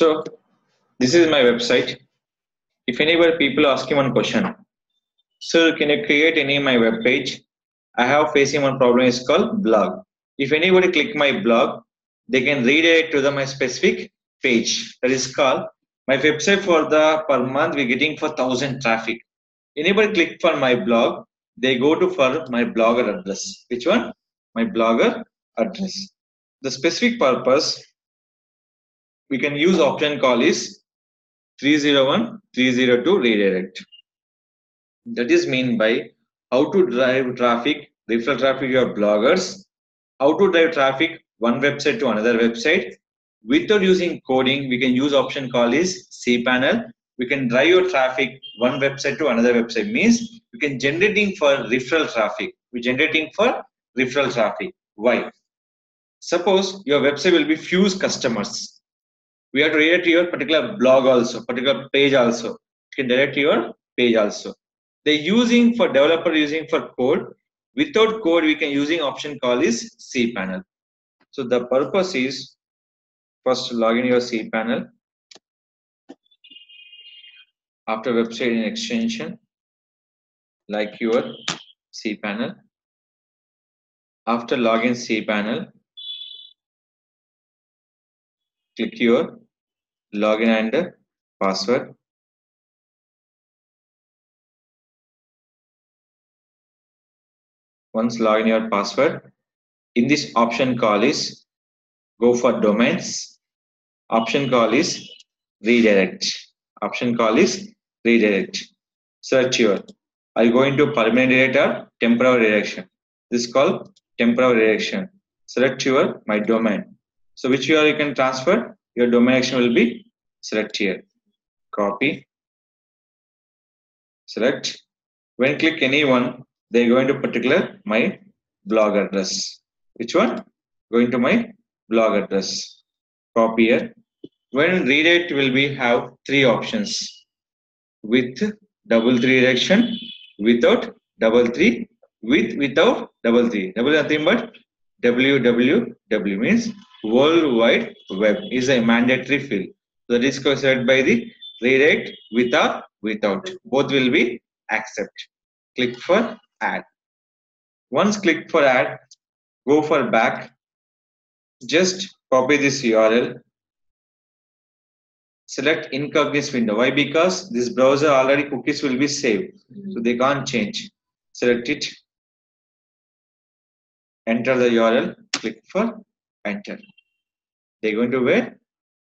So this is my website. If anybody people asking one question, sir, can you create any my web page? I have facing one problem is called blog. If anybody click my blog, they can redirect to my specific page that is called my website for the per month we're getting for 1,000 traffic. Anybody click for my blog, they go to for my blogger address. Which one? My blogger address. The specific purpose we can use option call is 301 302 redirect. That is mean by how to drive traffic, referral traffic your bloggers, how to drive traffic one website to another website. Without using coding, we can use option called is cPanel. We can drive your traffic one website to another website means we can generating for referral traffic. We're generating for referral traffic. Why? Suppose your website will be few customers. We have to redirect your particular blog also, particular page also. You can direct your page also. They're using for developer using for code. Without code, we can using option call is cPanel. So the purpose is first log in your cPanel. After website in extension, like your cPanel. After login cPanel, click your login and password. Once login your password, in this option call is go for domains. Option call is redirect. Option call is redirect. Search your. Are you going to permanent redirect or temporary redirection? This is called temporary redirection. Select your my domain. So which you can transfer. Your domain action will be select here. Copy. Select. When click any one, they are going to particular my blog address. Which one? Going to my blog address. Copy here. When redirect will be have three options. With double three redirection, without double three, with without double three. Double nothing but www means World Wide Web is a mandatory field. So that is considered by the redirect with or without. Both will be accept. Click for add. Once click for add, go for back. Just copy this URL. Select incognito window. Why? Because this browser already cookies will be saved. So they can't change. Select it. Enter the URL. Click for enter. They're going to where?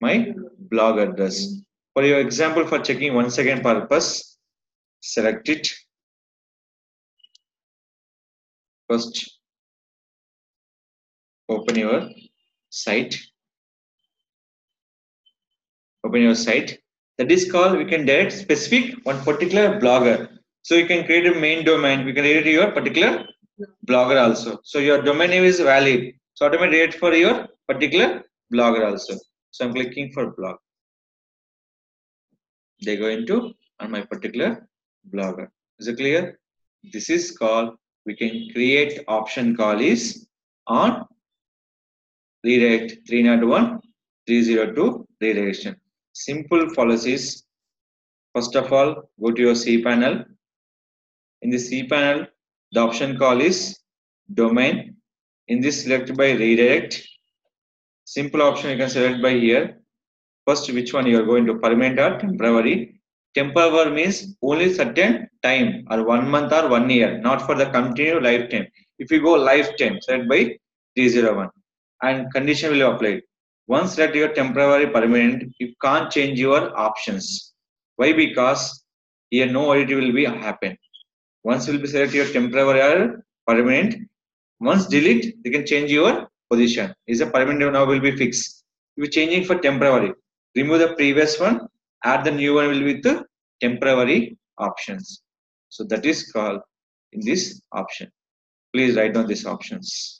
My blog address. For your example, for checking 1 second purpose, select it. First, open your site. Open your site. That is called, we can direct specific one particular blogger. So you can create a main domain. We can edit your particular blogger also. So your domain name is valid. So automatically edit for your particular blogger also. So I'm clicking for blog. They go into on my particular blogger. Is it clear? This is called, we can create option call is on redirect 301 302 redirection. Simple policies. First of all, go to your cPanel. In the cPanel, the option call is domain. In this, select by redirect. Simple option you can select by here. First, which one you are going to permanent or temporary. Temporary means only certain time or 1 month or 1 year, not for the continued lifetime. If you go lifetime, select by 301 and condition will apply. Once select your temporary permanent, you can't change your options. Why? Because here no edit will be happen. Once will be select your temporary or permanent. Once delete, you can change your position. Is a permanent now will be fixed. If you changing for temporary, remove the previous one, add the new one will be with the temporary options. So that is called in this option. Please write down these options.